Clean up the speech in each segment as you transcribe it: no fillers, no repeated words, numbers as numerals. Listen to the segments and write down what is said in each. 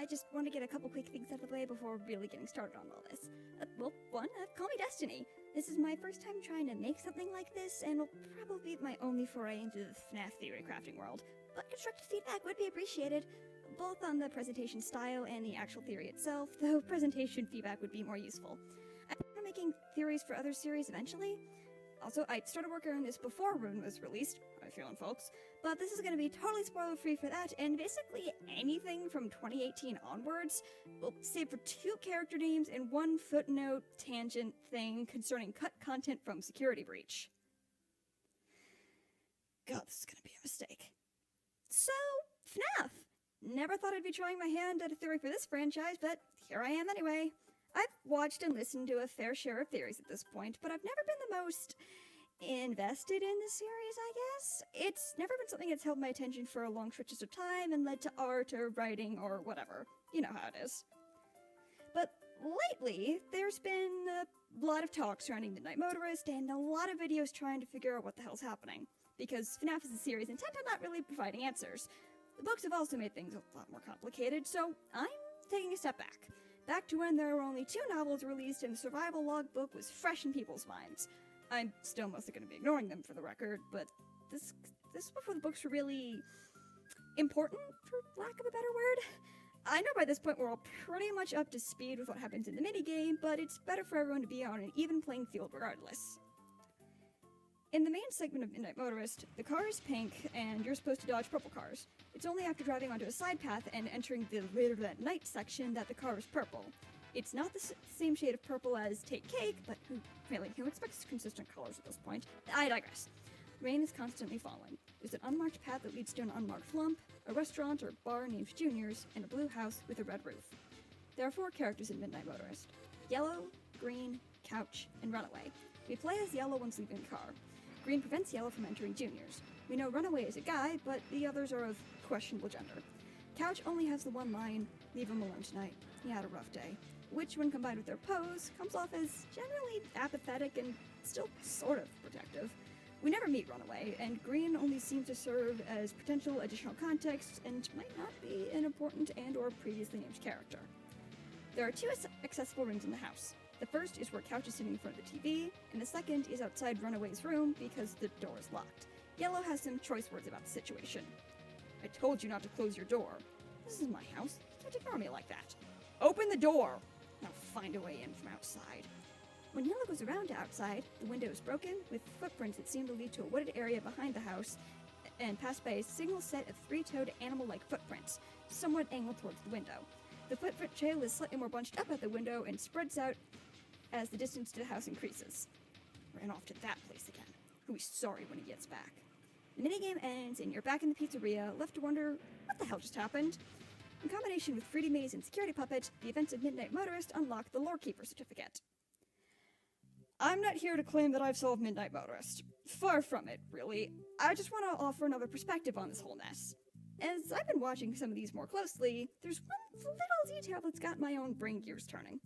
I just want to get a couple quick things out of the way before really getting started on all this. Well, one, call me Destiny. This is my first time trying to make something like this, and will probably be my only foray into the FNAF theory crafting world. But constructive feedback would be appreciated, both on the presentation style and the actual theory itself, though presentation feedback would be more useful. I'm planning on making theories for other series eventually. Also, I started working on this before Rune was released, I feeling folks, but this is going to be totally spoiler-free for that, and basically anything from 2018 onwards, well, save for 2 character names and 1 footnote tangent thing concerning cut content from Security Breach. God, this is going to be a mistake. So, FNAF! Never thought I'd be trying my hand at a theory for this franchise, but here I am anyway. I've watched and listened to a fair share of theories at this point, but I've never been the most invested in the series, I guess. It's never been something that's held my attention for long stretches of time and led to art or writing or whatever. You know how it is. But lately, there's been a lot of talk surrounding Midnight Motorist and a lot of videos trying to figure out what the hell's happening, because FNAF is a series intent on not really providing answers. The books have also made things a lot more complicated, so I'm taking a step back to when there were only 2 novels released and the survival logbook was fresh in people's minds. I'm still mostly going to be ignoring them for the record, but this was before the books were really important, for lack of a better word. I know by this point we're all pretty much up to speed with what happens in the minigame, but it's better for everyone to be on an even playing field regardless. In the main segment of Midnight Motorist, the car is pink, and you're supposed to dodge purple cars. It's only after driving onto a side path and entering the Later That Night section that the car is purple. It's not the same shade of purple as Take Cake, but who expects consistent colors at this point? I digress. Rain is constantly falling. There's an unmarked path that leads to an unmarked lump, a restaurant or bar named Junior's, and a blue house with a red roof. There are 4 characters in Midnight Motorist: Yellow, Green, Couch, and Runaway. We play as Yellow once leaving the car. Green prevents Yellow from entering Junior's. We know Runaway is a guy, but the others are of questionable gender. Couch only has the one line, "Leave him alone tonight. He had a rough day," which, when combined with their pose, comes off as generally apathetic and still sort of protective. We never meet Runaway, and Green only seems to serve as potential additional context and might not be an important and or previously named character. There are 2 accessible rooms in the house. The first is where Couch is sitting in front of the TV, and the second is outside Runaway's room because the door is locked. Yellow has some choice words about the situation. "I told you not to close your door. This is my house. You can't ignore me like that. Open the door! Now find a way in from outside." When Yellow goes around to outside, the window is broken, with footprints that seem to lead to a wooded area behind the house, and passed by a single set of 3-toed animal-like footprints, somewhat angled towards the window. The footprint trail is slightly more bunched up at the window and spreads out as the distance to the house increases. Ran off to that place again. He'll be sorry when he gets back. The minigame ends, and you're back in the pizzeria, left to wonder what the hell just happened. In combination with Fruity Maze and Security Puppet, the events of Midnight Motorist unlock the Lorekeeper certificate. I'm not here to claim that I've solved Midnight Motorist. Far from it, really. I just want to offer another perspective on this whole mess. As I've been watching some of these more closely, there's one little detail that's got my own brain gears turning.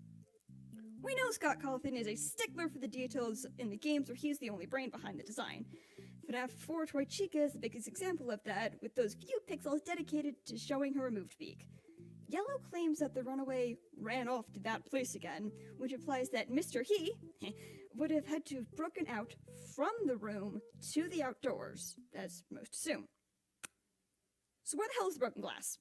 We know Scott Cawthon is a stickler for the details in the games where he's the only brain behind the design. FNAF 4 Toy Chica is the biggest example of that, with those few pixels dedicated to showing her removed beak. Yellow claims that the Runaway ran off to that place again, which implies that Mr. He would have had to have broken out from the room to the outdoors, as most assume. So where the hell is the broken glass?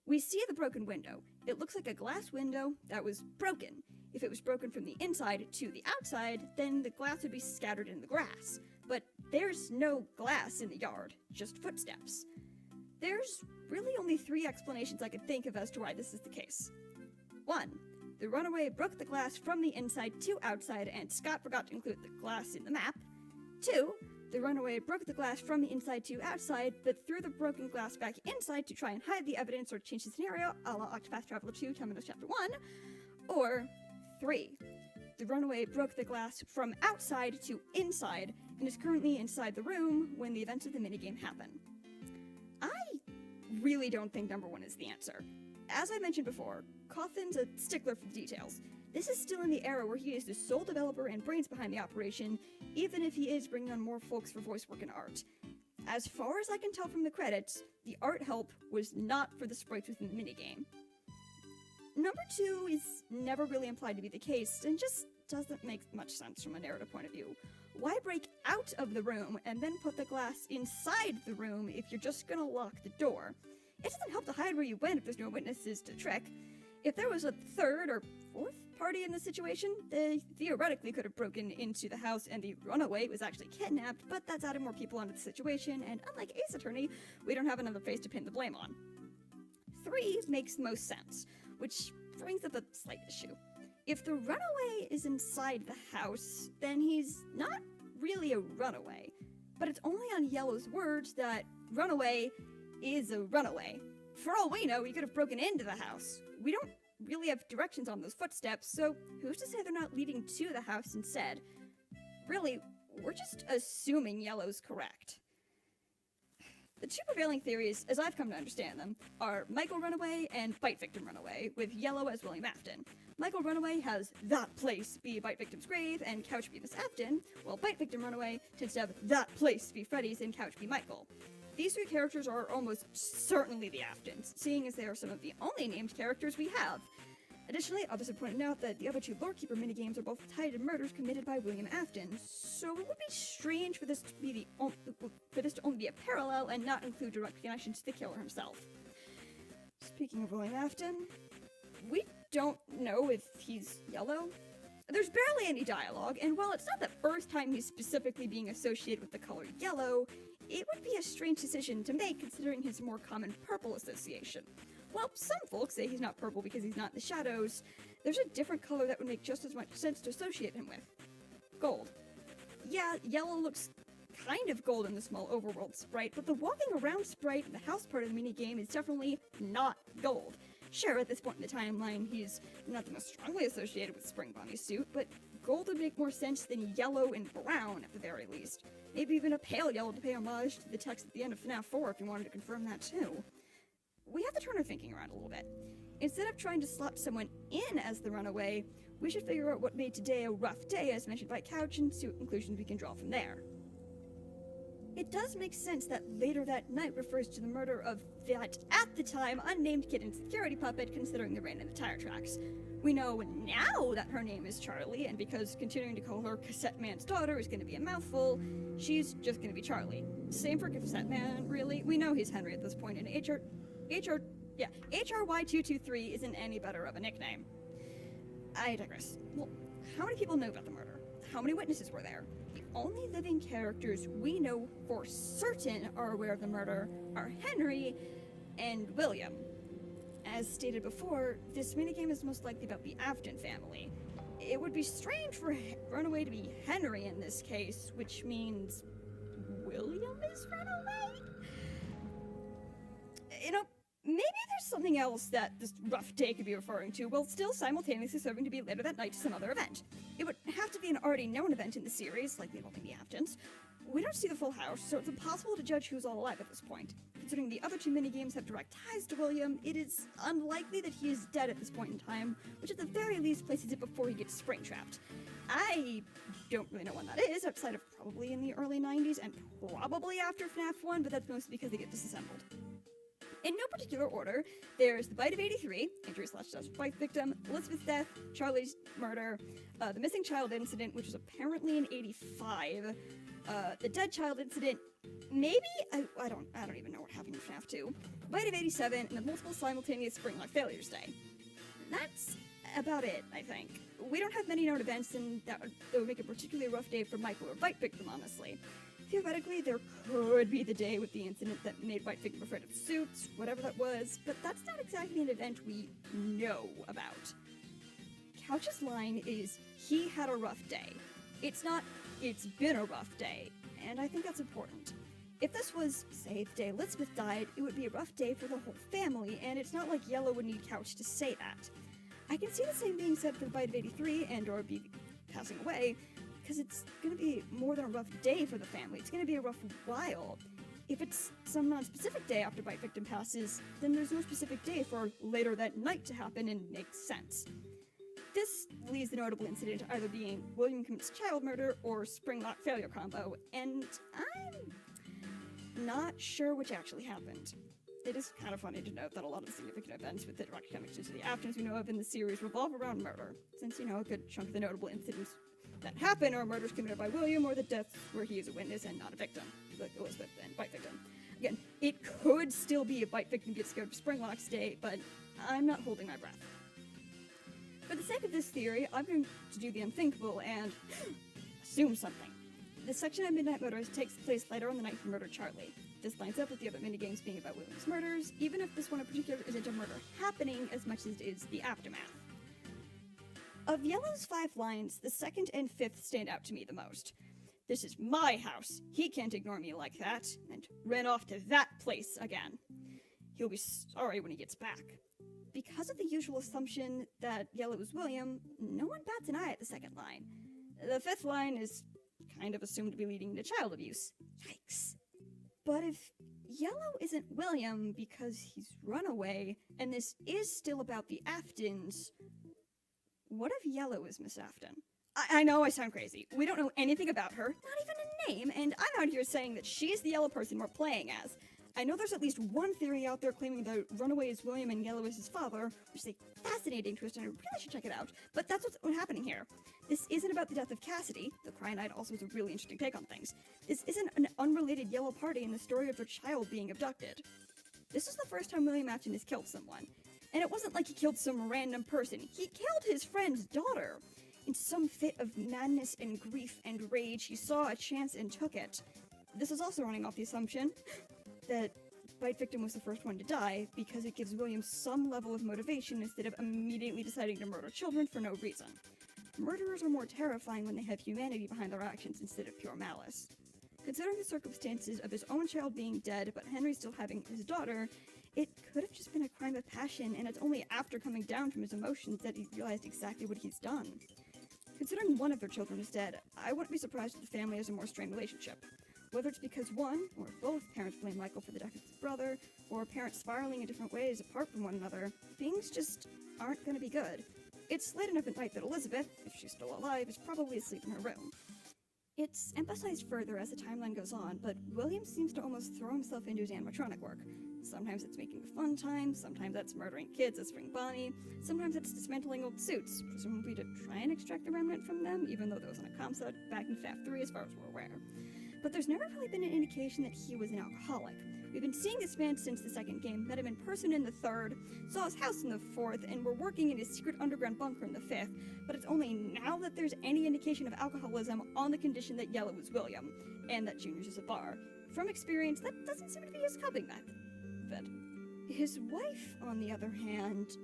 We see the broken window. It looks like a glass window that was broken. If it was broken from the inside to the outside, then the glass would be scattered in the grass. But there's no glass in the yard, just footsteps. There's really only 3 explanations I could think of as to why this is the case. 1. The Runaway broke the glass from the inside to outside, and Scott forgot to include the glass in the map. 2. The Runaway broke the glass from the inside to outside, but threw the broken glass back inside to try and hide the evidence or change the scenario, a la Octopath Traveler 2, Terminus Chapter 1. Or 3. The Runaway broke the glass from outside to inside, and is currently inside the room when the events of the minigame happen. I really don't think number 1 is the answer. As I mentioned before, Cawthon's a stickler for the details. This is still in the era where he is the sole developer and brains behind the operation, even if he is bringing on more folks for voice work and art. As far as I can tell from the credits, the art help was not for the sprites within the minigame. number 2 is never really implied to be the case, and just doesn't make much sense from a narrative point of view. Why break out of the room and then put the glass inside the room if you're just gonna lock the door? It doesn't help to hide where you went if there's no witnesses to the trick. If there was a third or fourth party in this situation, they theoretically could have broken into the house and the runaway was actually kidnapped, but that's added more people onto the situation, and unlike Ace Attorney, we don't have another face to pin the blame on. 3 makes the most sense, which brings up a slight issue. If the runaway is inside the house, then he's not really a runaway. But it's only on Yellow's words that runaway is a runaway. For all we know, he could have broken into the house. We don't really have directions on those footsteps, so who's to say they're not leading to the house instead? Really, we're just assuming Yellow's correct. The 2 prevailing theories, as I've come to understand them, are Michael Runaway and Bite Victim Runaway, with Yellow as William Afton. Michael Runaway has that place be Bite Victim's grave and couch be Miss Afton, while Bite Victim Runaway tends to have that place be Freddy's and couch be Michael. These 3 characters are almost certainly the Aftons, seeing as they are some of the only named characters we have. Additionally, I'll just point out that the other 2 Lorekeeper minigames are both tied to murders committed by William Afton, so it would be strange for this to be only be a parallel and not include direct connection to the killer himself. Speaking of William Afton, we don't know if he's Yellow. There's barely any dialogue, and while it's not the first time he's specifically being associated with the color yellow, it would be a strange decision to make considering his more common purple association. While some folks say he's not purple because he's not in the shadows, there's a different color that would make just as much sense to associate him with. Gold. Yeah, Yellow looks kind of gold in the small overworld sprite, but the walking around sprite in the house part of the minigame is definitely not gold. Sure, at this point in the timeline, he's not the most strongly associated with Spring Bonnie's suit, but gold would make more sense than yellow and brown at the very least. Maybe even a pale yellow to pay homage to the text at the end of FNAF 4 if you wanted to confirm that too. We have to turn our thinking around a little bit. Instead of trying to slot someone in as the runaway, we should figure out what made today a rough day as mentioned by Couch and see what conclusions we can draw from there. It does make sense that later that night refers to the murder of that, at the time, unnamed kid and security puppet considering the rain in the tire tracks. We know now that her name is Charlie, and because continuing to call her Cassette Man's daughter is going to be a mouthful, she's just going to be Charlie. Same for Cassette Man, really. We know he's Henry at this point, and HRY223 isn't any better of a nickname. I digress. Well, how many people know about the murder? How many witnesses were there? The only living characters we know for certain are aware of the murder are Henry and William. As stated before, this minigame is most likely about the Afton family. It would be strange for Runaway to be Henry in this case, which means William is Runaway? You know, maybe there's something else that this rough day could be referring to, while still simultaneously serving to be later that night to some other event. It would have to be an already known event in the series, likely involving the Aftons. We don't see the full house, so it's impossible to judge who's all alive at this point. Considering the other 2 minigames have direct ties to William, it is unlikely that he is dead at this point in time, which at the very least places it before he gets spring-trapped. I don't really know when that is, outside of probably in the early 90s and probably after FNAF 1, but that's mostly because they get disassembled. In no particular order, there's the bite of 83, injury / death of bite victim, Elizabeth's death, Charlie's murder, the missing child incident, which was apparently in 85, the dead child incident, maybe, I don't even know what happened in FNAF 2, bite of 87, and the multiple simultaneous spring-lock failures day. That's about it, I think. We don't have many known events, and that would make a particularly rough day for Michael or Bite Victim, honestly. Theoretically, there could be the day with the incident that made Bite Victim afraid of suits, whatever that was, but that's not exactly an event we know about. Couch's line is, he had a rough day. It's not, it's been a rough day, and I think that's important. If this was, say, the day Elizabeth died, it would be a rough day for the whole family, and it's not like Yellow would need Couch to say that. I can see the same being said for the bite of 83 and or be passing away, because it's going to be more than a rough day for the family. It's going to be a rough while. If it's some non-specific day after Bite Victim passes, then there's no specific day for later that night to happen and makes sense. This leaves the notable incident either being William commits child murder or spring lock failure combo, and I'm not sure which actually happened. It is kind of funny to note that a lot of the significant events with the direct connections to the Aftons we know of in the series revolve around murder, since, a good chunk of the notable incidents that happen are murders committed by William or the deaths where he is a witness and not a victim, like Elizabeth and Bite Victim. Again, it could still be a Bite Victim gets scared of Springlocks Day, but I'm not holding my breath. For the sake of this theory, I'm going to do the unthinkable and assume something. The section of Midnight Motorist takes place later on the night he murdered Charlie. This lines up with the other minigames being about William's murders, even if this one in particular isn't a murder happening as much as it is the aftermath. Of Yellow's 5 lines, the second and fifth stand out to me the most. This is my house. He can't ignore me like that, and ran off to that place again. He'll be sorry when he gets back. Because of the usual assumption that Yellow is William, no one bats an eye at the second line. The fifth line is kind of assumed to be leading to child abuse. Yikes. But if Yellow isn't William because he's Runaway, and this is still about the Aftons, what if Yellow is Miss Afton? I know I sound crazy. We don't know anything about her, not even a name, and I'm out here saying that she's the Yellow person we're playing as. I know there's at least one theory out there claiming that Runaway is William and Yellow is his father, which is a fascinating twist, and I really should check it out. But that's what's happening here. This isn't about the death of Cassidy, though Cyanide also is a really interesting take on things. This isn't an unrelated Yellow party in the story of their child being abducted. This is the first time William Afton has killed someone. And it wasn't like he killed some random person. He killed his friend's daughter. In some fit of madness and grief and rage, he saw a chance and took it. This is also running off the assumption that Bite Victim was the first one to die, because it gives William some level of motivation instead of immediately deciding to murder children for no reason. Murderers are more terrifying when they have humanity behind their actions instead of pure malice. Considering the circumstances of his own child being dead, but Henry still having his daughter, it could have just been a crime of passion, and it's only after coming down from his emotions that he realized exactly what he's done. Considering one of their children is dead, I wouldn't be surprised if the family has a more strained relationship. Whether it's because one or both parents blame Michael for the death of his brother, or parents spiraling in different ways apart from one another, things just aren't going to be good. It's late enough at night that Elizabeth, if she's still alive, is probably asleep in her room. It's emphasized further as the timeline goes on, but William seems to almost throw himself into his animatronic work. Sometimes it's making a fun time, sometimes that's murdering kids as Spring Bonnie, sometimes it's dismantling old suits, presumably to try and extract the remnant from them, even though there wasn't a comp set back in FNAF 3 as far as we're aware. But there's never really been an indication that he was an alcoholic. We've been seeing this man since the second game, met him in person in the third, saw his house in the fourth, and we're working in his secret underground bunker in the fifth, but it's only now that there's any indication of alcoholism on the condition that Yellow is William, and that Junior's is a bar. From experience, that doesn't seem to be his coping method. His wife, on the other hand,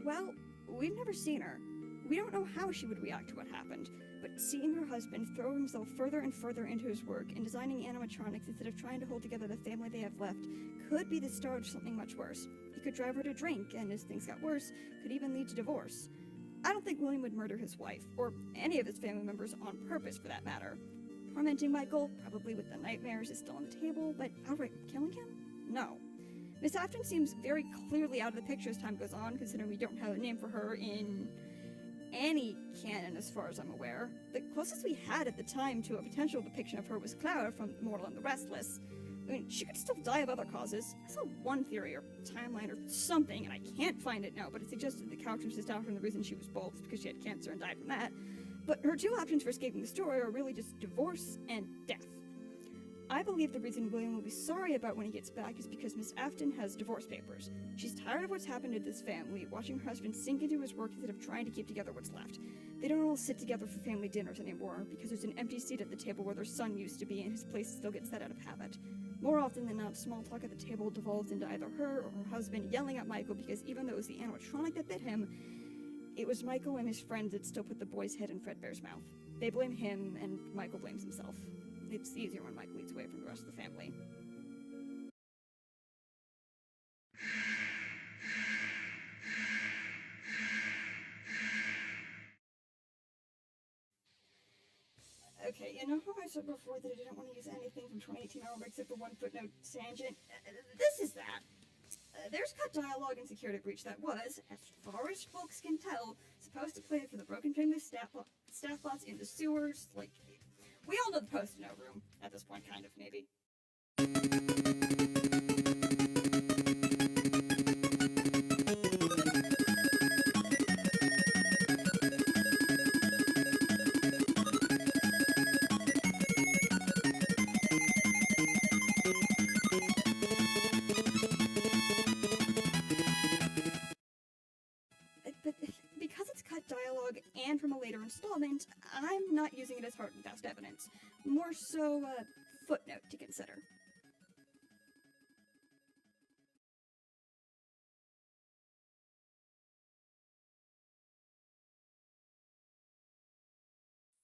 well, we've never seen her. We don't know how she would react to what happened, but seeing her husband throw himself further and further into his work and designing animatronics instead of trying to hold together the family they have left could be the start of something much worse. He could drive her to drink, and as things got worse, could even lead to divorce. I don't think William would murder his wife, or any of his family members on purpose for that matter. Tormenting Michael, probably with the nightmares, is still on the table, but outright killing him? No. Miss Afton seems very clearly out of the picture as time goes on, considering we don't have a name for her in any canon as far as I'm aware. The closest we had at the time to a potential depiction of her was Clara from Mortal and the Restless. I mean, she could still die of other causes. I saw one theory or timeline or something, and I can't find it now, but it suggested the couch was his doctor and the reason she was bald was because she had cancer and died from that. But her two options for escaping the story are really just divorce and death. I believe the reason William will be sorry about when he gets back is because Miss Afton has divorce papers. She's tired of what's happened to this family, watching her husband sink into his work instead of trying to keep together what's left. They don't all sit together for family dinners anymore, because there's an empty seat at the table where their son used to be, and his place still gets set out of habit. More often than not, small talk at the table devolves into either her or her husband yelling at Michael because even though it was the animatronic that bit him, it was Michael and his friends that still put the boy's head in Fredbear's mouth. They blame him, and Michael blames himself. It's easier when Mike leads away from the rest of the family. Okay, you know how I said before that I didn't want to use anything from 2018 onward except for one footnote tangent? This is that. There's cut dialogue in Security Breach that was, as far as folks can tell, supposed to play for the Broken Family staff bots in the sewers, like... We all know the post-no room, at this point, kind of, maybe. and from a later installment, I'm not using it as hard and fast evidence. More so a footnote to consider.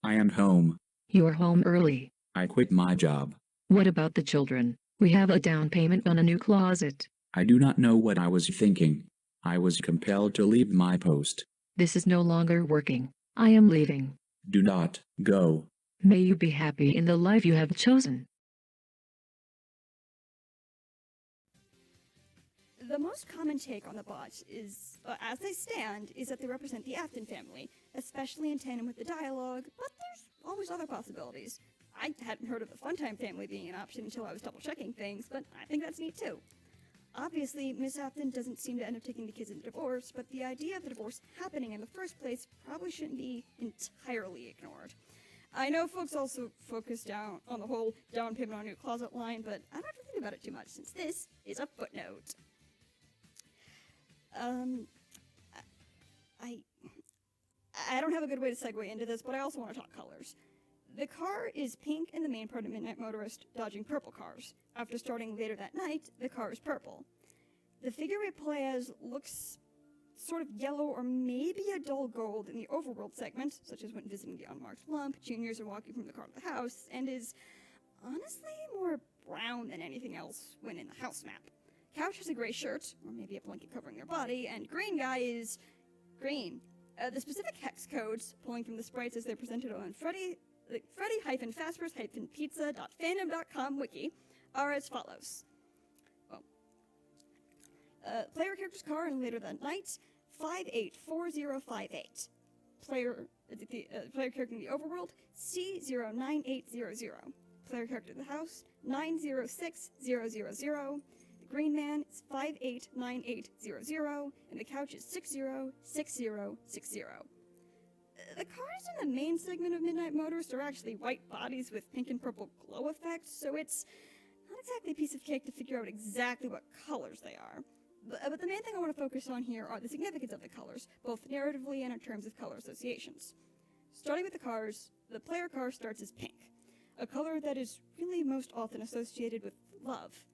I am home. You're home early. I quit my job. What about the children? We have a down payment on a new closet. I do not know what I was thinking. I was compelled to leave my post. This is no longer working. I am leaving. Do not go. May you be happy in the life you have chosen. The most common take on the bots is, as they stand, is that they represent the Afton family, especially in tandem with the dialogue, but there's always other possibilities. I hadn't heard of the Funtime family being an option until I was double-checking things, but I think that's neat too. Obviously, Miss Afton doesn't seem to end up taking the kids into divorce, but the idea of the divorce happening in the first place probably shouldn't be entirely ignored. I know folks also focus down on the whole down payment on a new closet line, but I don't have to think about it too much since this is a footnote. I don't have a good way to segue into this, but I also want to talk colors. The car is pink in the main part of Midnight Motorist, dodging purple cars. After starting later that night, the car is purple. The figure we play as looks sort of yellow or maybe a dull gold in the overworld segment, such as when visiting the unmarked lump, juniors are walking from the car to the house, and is honestly more brown than anything else when in the house map. Couch has a gray shirt, or maybe a blanket covering their body, and green guy is green. The specific hex codes, pulling from the sprites as they're presented on Freddy-Fazbear's-Pizza.fandom.com wiki, are as follows. Player character's car in later that night, 584058. Player character in the overworld, C09800. Player character in the house, 906000. Green Man is 589800, and the couch is 606060. The cars in the main segment of Midnight Motorist are actually white bodies with pink and purple glow effects, so it's not exactly a piece of cake to figure out exactly what colors they are. But the main thing I want to focus on here are the significance of the colors, both narratively and in terms of color associations. Starting with the cars, the player car starts as pink, a color that is really most often associated with love.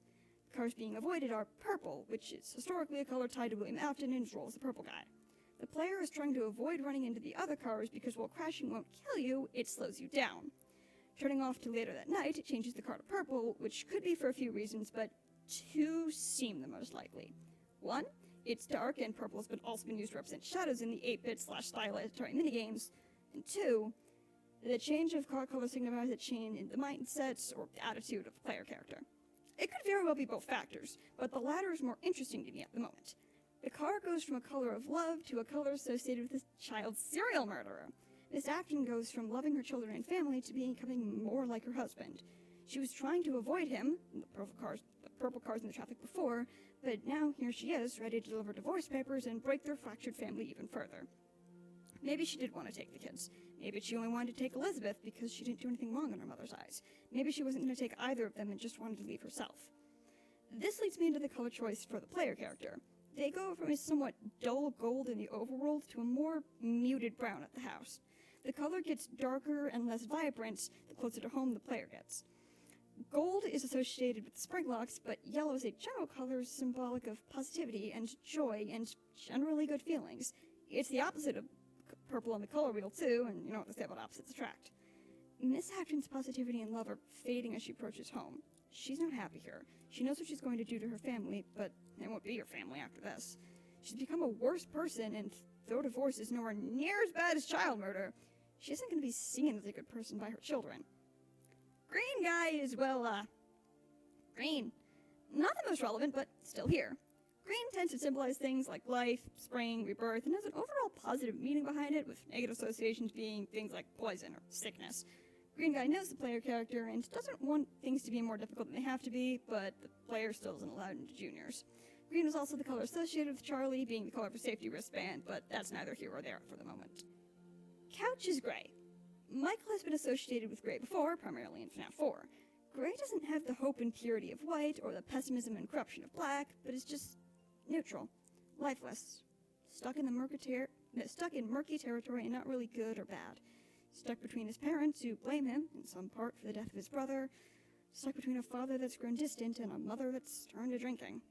Cars being avoided are purple, which is historically a color tied to William Afton in his role as the purple guy. The player is trying to avoid running into the other cars because while crashing won't kill you, it slows you down. Turning off to later that night, it changes the car to purple, which could be for a few reasons, but two seem the most likely. One, it's dark and purple has also been used to represent shadows in the 8-bit/stylized minigames. And two, the change of car color signifies a change in the mindsets or attitude of the player character. It could very well be both factors, but the latter is more interesting to me at the moment. The car goes from a color of love to a color associated with a child's serial murderer. Miss Afton goes from loving her children and family to becoming more like her husband. She was trying to avoid him, the purple cars in the traffic before, but now here she is, ready to deliver divorce papers and break their fractured family even further. Maybe she did want to take the kids. Maybe she only wanted to take Elizabeth because she didn't do anything wrong in her mother's eyes. Maybe she wasn't going to take either of them and just wanted to leave herself. This leads me into the color choice for the player character. They go from a somewhat dull gold in the overworld to a more muted brown at the house. The color gets darker and less vibrant the closer to home the player gets. Gold is associated with springlocks, but yellow as a general color is symbolic of positivity and joy and generally good feelings. It's the opposite of purple on the color wheel too, and you know what they say about opposites attract. Miss Afton's positivity and love are fading as she approaches home. She's not happy here. She knows what she's going to do to her family, but it won't be her family after this. She's become a worse person, and though divorce is nowhere near as bad as child murder, she isn't going to be seen as a good person by her children. Green guy is, green. Not the most relevant, but still here. Green tends to symbolize things like life, spring, rebirth, and has an overall positive meaning behind it, with negative associations being things like poison or sickness. Green guy knows the player character and doesn't want things to be more difficult than they have to be, but the player still isn't allowed into juniors. Green is also the color associated with Charlie, being the color for safety wristband, but that's neither here or there for the moment. Couch is gray. Michael has been associated with gray before, primarily in FNAF 4. Gray doesn't have the hope and purity of white, or the pessimism and corruption of black, but is just neutral, lifeless, stuck in murky territory and not really good or bad. Stuck between his parents, who blame him, in some part, for the death of his brother. Stuck between a father that's grown distant and a mother that's turned to drinking.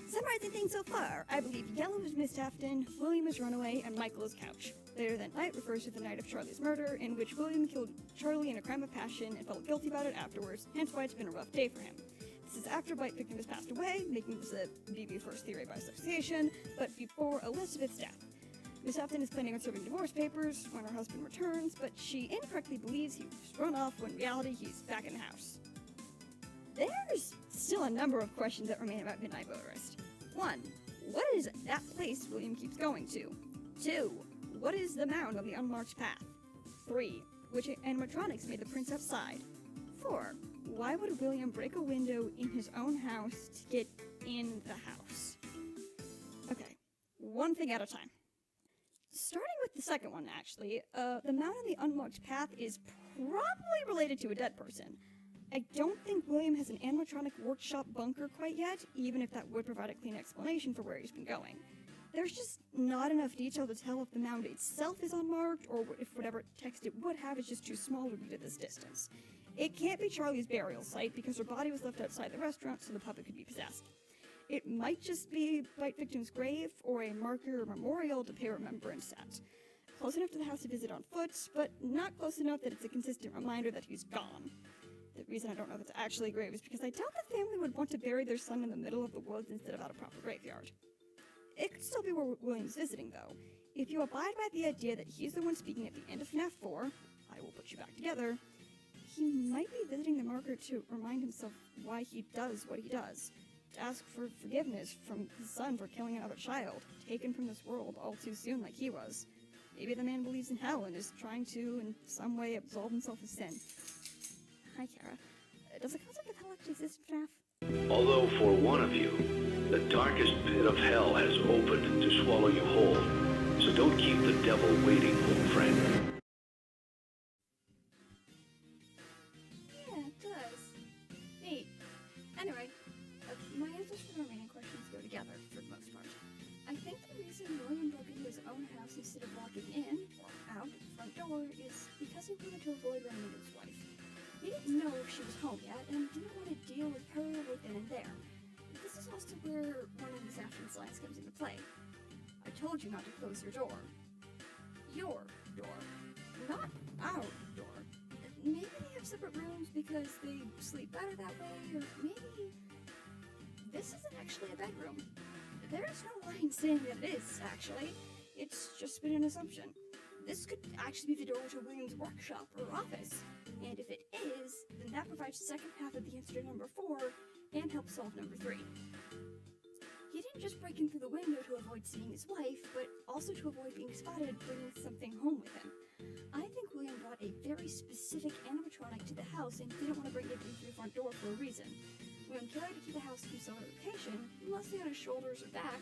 Summarizing things so far, I believe Yellow is Miss Afton, William is Runaway, and Michael is Couch. Later that night refers to the night of Charlie's murder, in which William killed Charlie in a crime of passion and felt guilty about it afterwards, hence why it's been a rough day for him. This is after Bite Victim has passed away, making this a DB first theory by association, but before Elizabeth's death. Miss Afton is planning on serving divorce papers when her husband returns, but she incorrectly believes he was run off when in reality he's back in the house. There's still a number of questions that remain about Midnight Motorist. 1. What is that place William keeps going to? 2. What is the mound on the unmarked path? 3. Which animatronics made the prints outside? 4. Why would William break a window in his own house to get in the house? Okay, one thing at a time. Starting with the second one, actually, the mound on the unmarked path is probably related to a dead person. I don't think William has an animatronic workshop bunker quite yet, even if that would provide a clean explanation for where he's been going. There's just not enough detail to tell if the mound itself is unmarked, or if whatever text it would have is just too small to read at this distance. It can't be Charlie's burial site, because her body was left outside the restaurant so the puppet could be possessed. It might just be Bite Victim's grave, or a marker or memorial to pay remembrance at. Close enough to the house to visit on foot, but not close enough that it's a consistent reminder that he's gone. The reason I don't know if it's actually a grave is because I doubt the family would want to bury their son in the middle of the woods instead of at a proper graveyard. It could still be where William's visiting, though. If you abide by the idea that he's the one speaking at the end of FNAF 4, I will put you back together, he might be visiting the marker to remind himself why he does what he does. To ask for forgiveness from his son for killing another child, taken from this world all too soon like he was. Maybe the man believes in hell and is trying to, in some way, absolve himself of sin. Hi, Kara. Does the concept of hell actually exist in FNAF? Although for one of you, the darkest pit of hell has opened to swallow you whole. So don't keep the devil waiting, old friend. Yeah, it does. Neat. Anyway, my answers for the remaining questions go together, for the most part. I think the reason William broke into his own house instead of walking in, or out, the front door, is because he wanted to avoid running into his wife. He didn't know if she was home yet, and didn't want to deal with her right then and there. This is also where one of Miss Afton's lines comes into play. I told you not to close your door. Your door. Not our door. Maybe they have separate rooms because they sleep better that way, or maybe this isn't actually a bedroom. There's no line saying that it is, actually. It's just been an assumption. This could actually be the door to William's workshop or office, and if it is, then that provides the second half of the answer to number 4, and helps solve number 3. He didn't just break in through the window to avoid seeing his wife, but also to avoid being spotted bringing something home with him. I think William brought a very specific animatronic to the house and didn't want to bring it in through the front door for a reason. William carried it to the house from some other location, mostly on his shoulders or back.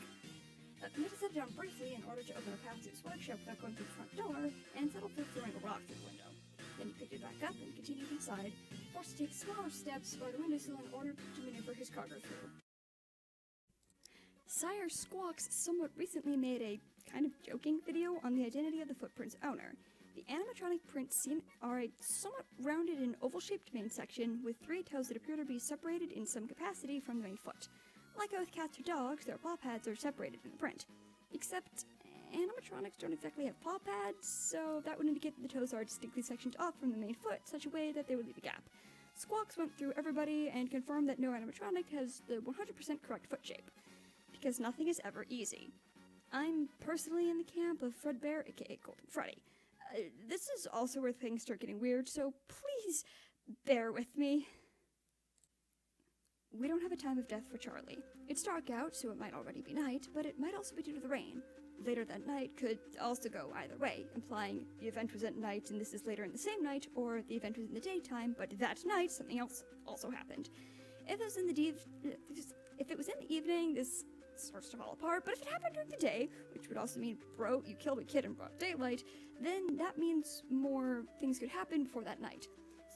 He had to set it down briefly in order to open a path to his workshop without going through the front door, and settled for throwing a rock through the window. Then he picked it back up and continued inside, forced to take smaller steps by the windowsill in order to maneuver his cargo through. Sire Squawks somewhat recently made a kind of joking video on the identity of the footprint's owner. The animatronic prints are a somewhat rounded and oval-shaped main section with 3 toes that appear to be separated in some capacity from the main foot. Like with cats or dogs, their paw pads are separated in the print. Except, animatronics don't exactly have paw pads, so that would indicate that the toes are distinctly sectioned off from the main foot, such a way that they would leave a gap. Squawks went through everybody and confirmed that no animatronic has the 100% correct foot shape. Because nothing is ever easy. I'm personally in the camp of Fredbear, aka Golden Freddy. This is also where things start getting weird, so please bear with me. We don't have a time of death for Charlie. It's dark out, so it might already be night, but it might also be due to the rain. Later that night could also go either way, implying the event was at night and this is later in the same night, or the event was in the daytime, but that night something else also happened. If it was in the evening, this starts to fall apart, but if it happened during the day, which would also mean, bro, you killed a kid in broad daylight, then that means more things could happen before that night.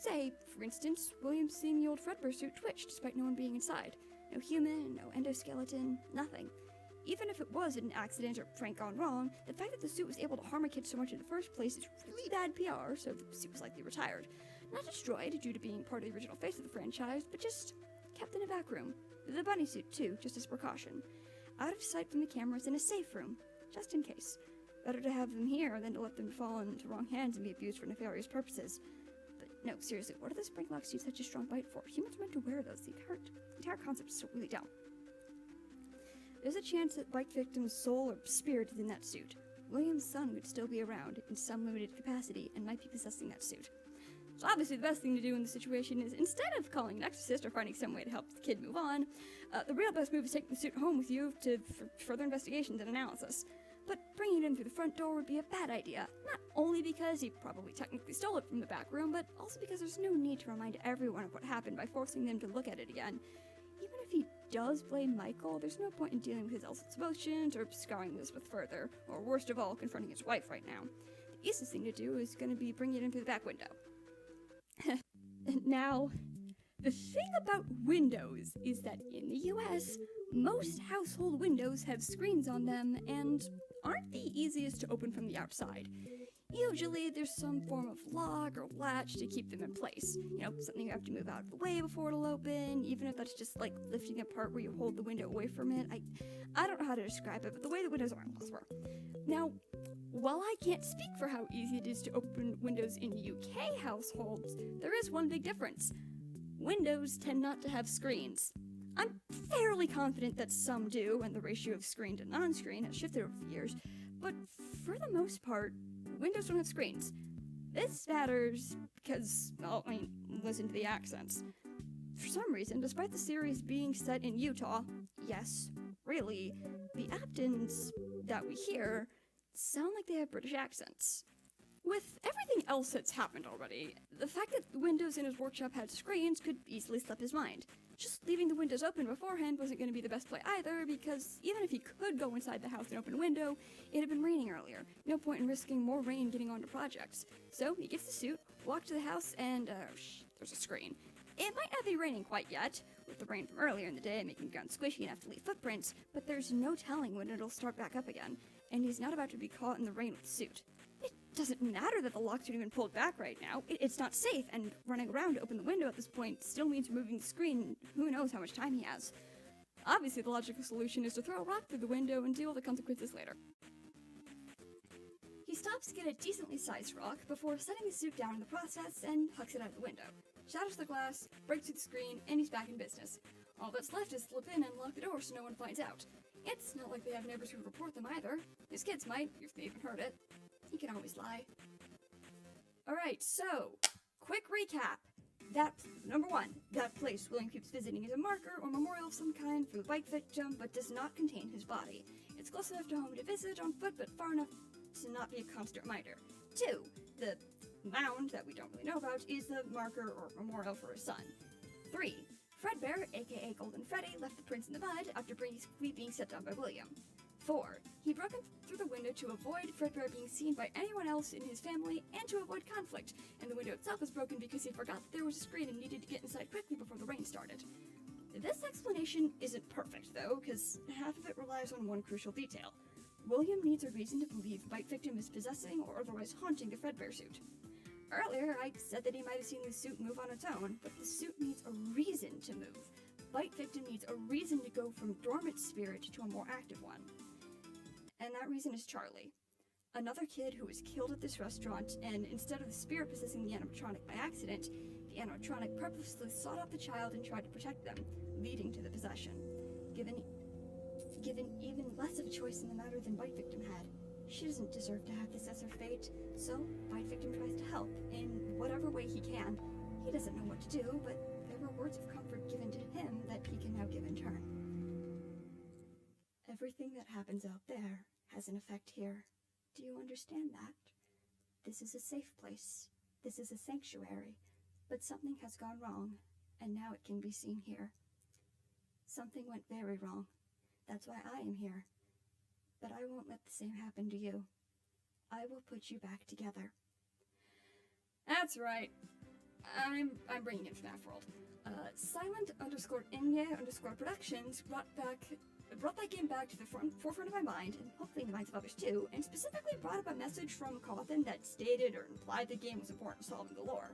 Say, for instance, William seeing the old Fredbear suit twitch despite no one being inside. No human, no endoskeleton, nothing. Even if it was an accident or prank gone wrong, the fact that the suit was able to harm a kid so much in the first place is really bad PR, so the suit was likely retired. Not destroyed due to being part of the original face of the franchise, but just kept in a back room. The bunny suit, too, just as precaution. Out of sight from the cameras in a safe room, just in case. Better to have them here than to let them fall into wrong hands and be abused for nefarious purposes. But no, seriously, what do the spring-lock suits such a strong bite for? Humans are meant to wear those. The entire concept is so really dumb. There's a chance that Bite Victim's soul or spirit is in that suit. William's son would still be around, in some limited capacity, and might be possessing that suit. So obviously the best thing to do in this situation is, instead of calling an exorcist or finding some way to help the kid move on, the real best move is taking the suit home with you for further investigations and analysis. But bringing it in through the front door would be a bad idea, not only because he probably technically stole it from the back room, but also because there's no need to remind everyone of what happened by forcing them to look at it again. Even if he does blame Michael, there's no point in dealing with his Elsa's emotions or scarring Elizabeth further, or worst of all, confronting his wife right now. The easiest thing to do is going to be bringing it in through the back window. Now, the thing about windows is that in the US, most household windows have screens on them and aren't the easiest to open from the outside. Usually there's some form of lock or latch to keep them in place. You know, something you have to move out of the way before it'll open, even if that's just like lifting a part where you hold the window away from it. I don't know how to describe it, but the way the windows are were. Now, while I can't speak for how easy it is to open windows in UK households, there is one big difference. Windows tend not to have screens. I'm fairly confident that some do, and the ratio of screen to non-screen has shifted over the years, but for the most part, windows don't have screens. This matters because, well, I mean, listen to the accents. For some reason, despite the series being set in Utah, yes, really, the Aftons that we hear sound like they have British accents. With everything else that's happened already, the fact that the windows in his workshop had screens could easily slip his mind. Just leaving the windows open beforehand wasn't going to be the best play either, because even if he could go inside the house and open a window, it had been raining earlier. No point in risking more rain getting onto projects. So he gets the suit, walks to the house, and there's a screen. It might not be raining quite yet, with the rain from earlier in the day making the gun squishy enough to leave footprints, but there's no telling when it'll start back up again, and he's not about to be caught in the rain with the suit. It doesn't matter that the locks aren't even pulled back right now. It's not safe, and running around to open the window at this point still means removing the screen. Who knows how much time he has. Obviously, the logical solution is to throw a rock through the window and deal with the consequences later. He stops to get a decently sized rock before setting the suit down in the process and hucks it out the window. Shatters the glass, breaks through the screen, and he's back in business. All that's left is slip in and lock the door so no one finds out. It's not like they have neighbors who report them either. His kids might, if they even heard it. He can always lie. Alright, so, quick recap. Number 1, that place William keeps visiting is a marker or memorial of some kind for the bike victim, but does not contain his body. It's close enough to home to visit on foot, but far enough to not be a constant reminder. 2, the mound that we don't really know about is the marker or memorial for his son. 3, Fredbear, aka Golden Freddy, left the prints in the mud after briefly being set down by William. 4, he broke in through the window to avoid Fredbear being seen by anyone else in his family and to avoid conflict, and the window itself was broken because he forgot that there was a screen and needed to get inside quickly before the rain started. This explanation isn't perfect, though, because half of it relies on one crucial detail. William needs a reason to believe the bite victim is possessing or otherwise haunting the Fredbear suit. Earlier, I said that he might have seen the suit move on its own, but the suit needs a reason to move. Bite victim needs a reason to go from dormant spirit to a more active one. And that reason is Charlie. Another kid who was killed at this restaurant, and instead of the spirit possessing the animatronic by accident, the animatronic purposely sought out the child and tried to protect them, leading to the possession. Given even less of a choice in the matter than Bite Victim had, she doesn't deserve to have this as her fate, so Bite Victim tries to help in whatever way he can. He doesn't know what to do, but there were words of comfort given to him that he can now give in turn. Everything that happens out there has an effect here. Do you understand that? This is a safe place. This is a sanctuary. But something has gone wrong, and now it can be seen here. Something went very wrong. That's why I am here. But I won't let the same happen to you. I will put you back together. That's right. I'm bringing in FNAF World. Silent_Inye_Productions brought back It brought that game back to the forefront of my mind, and hopefully in the minds of others too, and specifically brought up a message from Cawthon that stated or implied the game was important to solving the lore.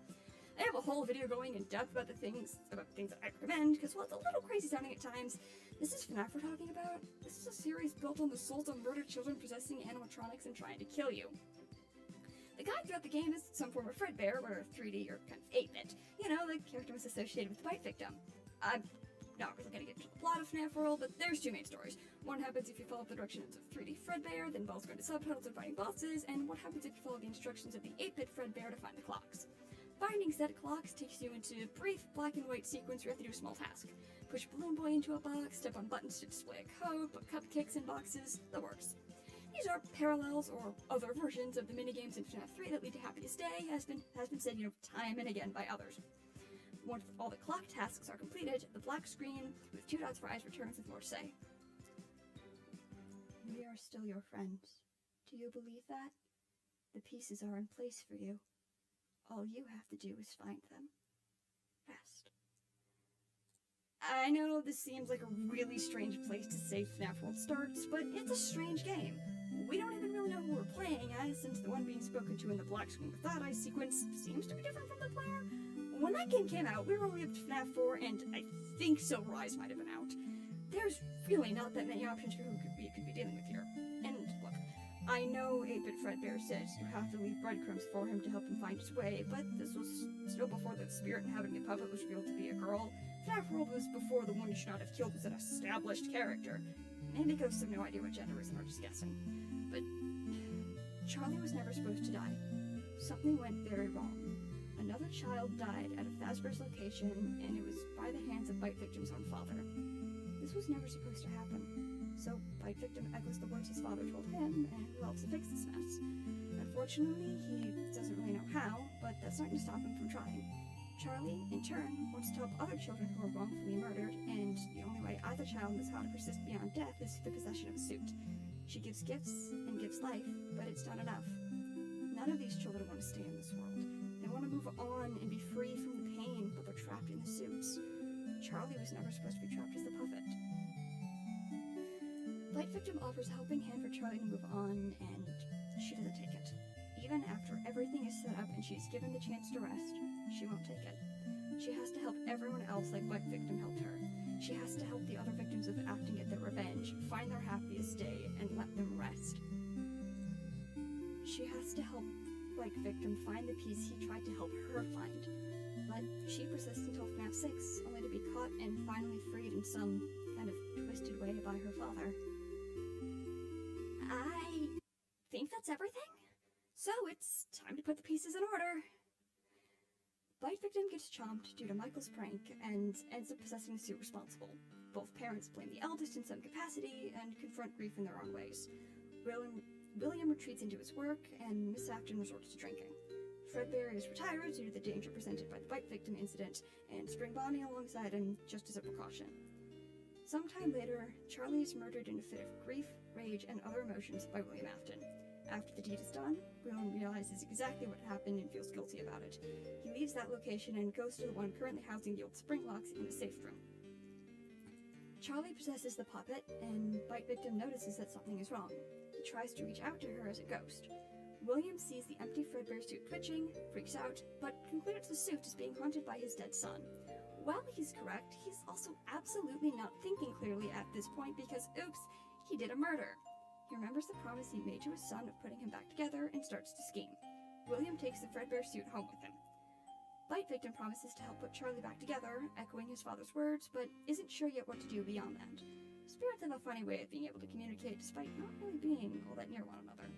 I have a whole video going in depth about things that I recommend, because while it's a little crazy sounding at times, this is FNAF we're talking about. This is a series built on the souls of murdered children possessing animatronics and trying to kill you. The guide throughout the game is some form of Fredbear, or 3D or kind of 8-bit. You know, the character was associated with the bite victim. I'm not really going to get into the plot of FNAF World, but there's two main stories. One happens if you follow the directions of 3D Fredbear, then involves going to subtitles and fighting bosses, and what happens if you follow the instructions of the 8-bit Fredbear to find the clocks. Finding said clocks takes you into a brief black and white sequence where you have to do a small task. Push Balloon Boy into a box, step on buttons to display a code, put cupcakes in boxes, the works. These are parallels or other versions of the minigames in FNAF 3 that lead to Happiest Day, has been said, time and again by others. Once all the clock tasks are completed, the black screen with 2 dots for eyes returns with more to say. We are still your friends. Do you believe that? The pieces are in place for you. All you have to do is find them. Rest. I know this seems like a really strange place to say FNAF World starts, but it's a strange game. We don't even really know who we're playing as, since the one being spoken to in the black screen with that eye sequence seems to be different from the player. When that game came out, we were only up to FNAF 4, and I think Silver Rise might have been out. There's really not that many options for who you could be dealing with here. And look, I know 8-bit Fredbear says you have to leave breadcrumbs for him to help him find his way, but this was still before the spirit inhabiting the puppet was revealed to be a girl. FNAF World was before the one you should not have killed was an established character. Maybe ghosts have no idea what gender is and are just guessing. But Charlie was never supposed to die. Something went very wrong. Another child died at a Fazbear's location, and it was by the hands of Bite Victim's own father. This was never supposed to happen. So Bite Victim echoes the words his father told him, and helps to fix this mess. Unfortunately, he doesn't really know how, but that's not going to stop him from trying. Charlie, in turn, wants to help other children who are wrongfully murdered, and the only way either child knows how to persist beyond death is through the possession of a suit. She gives gifts and gives life, but it's not enough. None of these children want to stay in this world. They want to move on and be free from the pain, but they're trapped in the suits. Charlie was never supposed to be trapped as the puppet. Bite Victim offers a helping hand for Charlie to move on, and she doesn't take it. Even after everything is set up and she's given the chance to rest, she won't take it. She has to help everyone else like Bite Victim helped her. She has to help the other victims of Afton get their revenge, find their happiest day, and let them rest. She has to help Bite Victim find the piece he tried to help her find. But she persists until FNAF 6, only to be caught and finally freed in some kind of twisted way by her father. I think that's everything. So it's time to put the pieces in order. Bite Victim gets chomped due to Michael's prank and ends up possessing the suit responsible. Both parents blame the eldest in some capacity and confront grief in their own ways. William retreats into his work, and Miss Afton resorts to drinking. Fredbear is retired due to the danger presented by the Bite Victim incident, and Spring Bonnie alongside him just as a precaution. Sometime later, Charlie is murdered in a fit of grief, rage, and other emotions by William Afton. After the deed is done, William realizes exactly what happened and feels guilty about it. He leaves that location and goes to the one currently housing the old spring locks in the safe room. Charlie possesses the puppet, and Bite Victim notices that something is wrong. He tries to reach out to her as a ghost. William sees the empty Fredbear suit twitching, freaks out, but concludes the suit is being haunted by his dead son. While he's correct, he's also absolutely not thinking clearly at this point because, oops, he did a murder. He remembers the promise he made to his son of putting him back together and starts to scheme. William takes the Fredbear suit home with him. Bite Victim promises to help put Charlie back together, echoing his father's words, but isn't sure yet what to do beyond that. Spirits have a funny way of being able to communicate despite not really being all that near one another.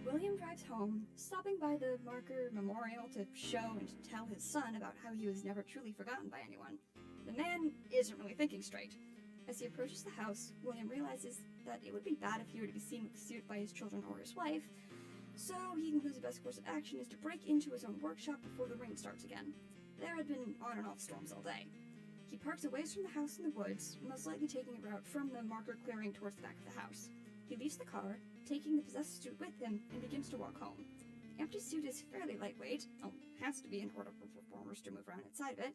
William drives home, stopping by the marker memorial to show and tell his son about how he was never truly forgotten by anyone. The man isn't really thinking straight. As he approaches the house, William realizes that it would be bad if he were to be seen with the suit by his children or his wife, so he concludes the best course of action is to break into his own workshop before the rain starts again. There had been on and off storms all day. He parks away from the house in the woods, most likely taking a route from the marker clearing towards the back of the house. He leaves the car, taking the possessed suit with him, and begins to walk home. The empty suit is fairly lightweight, has to be in order for performers to move around inside of it,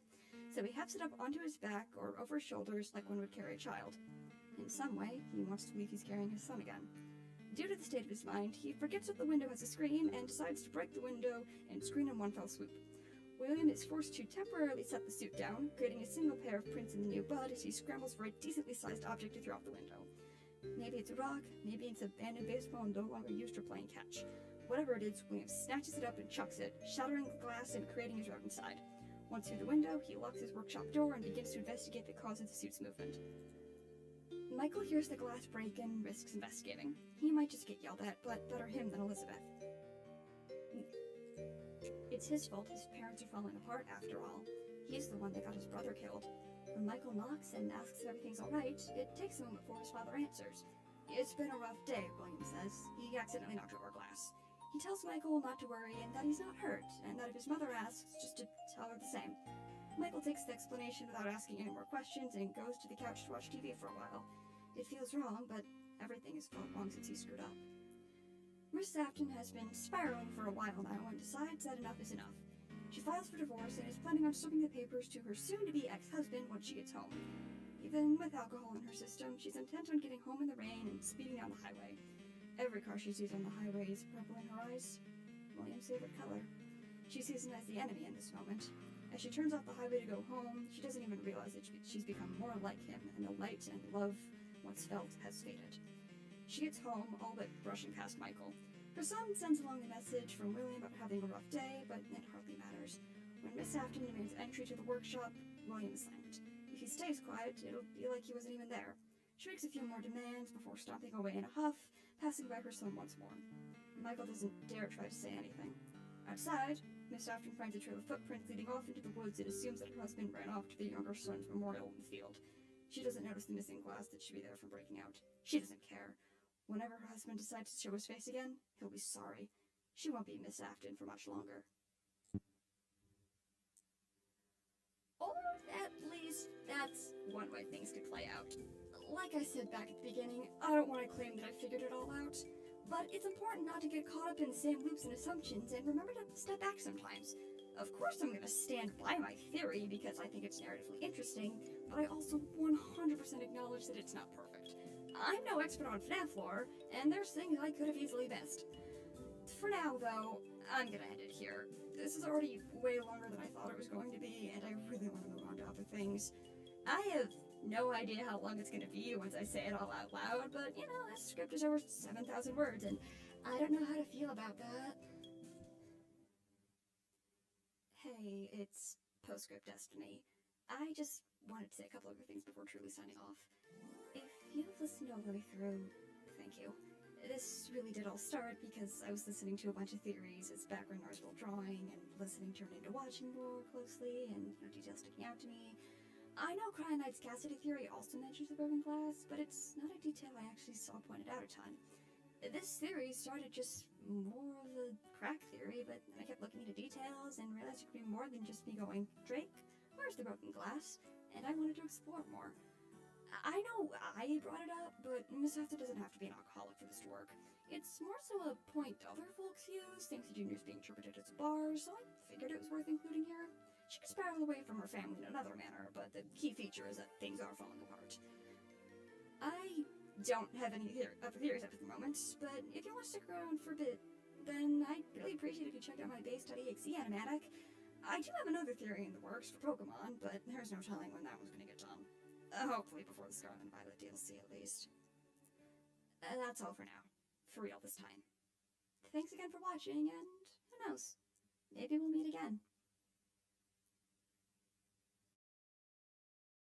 so he hefts it up onto his back or over his shoulders like one would carry a child. In some way, he wants to believe he's carrying his son again. Due to the state of his mind, he forgets that the window has a screen and decides to break the window and screen in one fell swoop. William is forced to temporarily set the suit down, creating a single pair of prints in the new bud as he scrambles for a decently sized object to throw out the window. Maybe it's a rock, maybe it's an abandoned baseball no longer used for playing catch. Whatever it is, William snatches it up and chucks it, shattering the glass and creating his route inside. Once through the window, he locks his workshop door and begins to investigate the cause of the suit's movement. Michael hears the glass break and risks investigating. He might just get yelled at, but better him than Elizabeth. It's his fault his parents are falling apart after all. He's the one that got his brother killed. When Michael knocks and asks if everything's alright, it takes a moment before his father answers. It's been a rough day, William says. He accidentally knocked over a glass. He tells Michael not to worry and that he's not hurt, and that if his mother asks, just to tell her the same. Michael takes the explanation without asking any more questions and goes to the couch to watch TV for a while. It feels wrong, but everything has felt wrong since he screwed up. Miss Afton has been spiraling for a while now and decides that enough is enough. She files for divorce and is planning on serving the papers to her soon-to-be ex-husband once she gets home. Even with alcohol in her system, she's intent on getting home in the rain and speeding down the highway. Every car she sees on the highway is purple in her eyes. William's favorite color. She sees him as the enemy in this moment. As she turns off the highway to go home, she doesn't even realize that she's become more like him, and the light and love once felt has faded. She gets home, all but brushing past Michael. Her son sends along a message from William about having a rough day, but it hardly matters. When Miss Afton demands entry to the workshop, William is silent. If he stays quiet, it'll be like he wasn't even there. She makes a few more demands before stomping away in a huff, passing by her son once more. Michael doesn't dare try to say anything. Outside, Miss Afton finds a trail of footprints leading off into the woods and assumes that her husband ran off to the younger son's memorial in the field. She doesn't notice the missing glass that should be there from breaking out. She doesn't care. Whenever her husband decides to show his face again, he'll be sorry. She won't be Miss Afton for much longer. Or at least that's one way things could play out. Like I said back at the beginning, I don't want to claim that I figured it all out, but it's important not to get caught up in the same loops and assumptions and remember to step back sometimes. Of course I'm going to stand by my theory because I think it's narratively interesting, but I also 100% acknowledge that it's not perfect. I'm no expert on FNAF lore, and there's things I could have easily missed. For now, though, I'm going to end it here. This is already way longer than I thought it was going to be, and I really want to move on to other things. I have no idea how long it's going to be once I say it all out loud, but, you know, this script is over 7,000 words, and I don't know how to feel about that. Hey, it's Postscript Destiny. I just wanted to say a couple other things before truly signing off. If you've listened all the way through, thank you. This really did all start because I was listening to a bunch of theories as background noise while drawing, and listening turned into watching more closely, and details sticking out to me. I know Cry Knight's Cassidy theory also mentions the broken glass, but it's not a detail I actually saw pointed out a ton. This theory started just more of a crack theory, but then I kept looking into details and realized it could be more than just me going, Drake, where's the broken glass? And I wanted to explore more. I know I brought it up, but Miss Afton doesn't have to be an alcoholic for this to work. It's more so a point other folks use, things the juniors being interpreted as a bar, so I figured it was worth including here. She could spiral away from her family in another manner, but the key feature is that things are falling apart. I don't have any other theories up at the moment, but if you want to stick around for a bit, then I'd really appreciate if you checked out my base.exe animatic. I do have another theory in the works for Pokemon, but there's no telling when that one's going to get done. Hopefully before the Scarlet and Violet DLC, at least. That's all for now. For real this time. Thanks again for watching, and who knows? Maybe we'll meet again.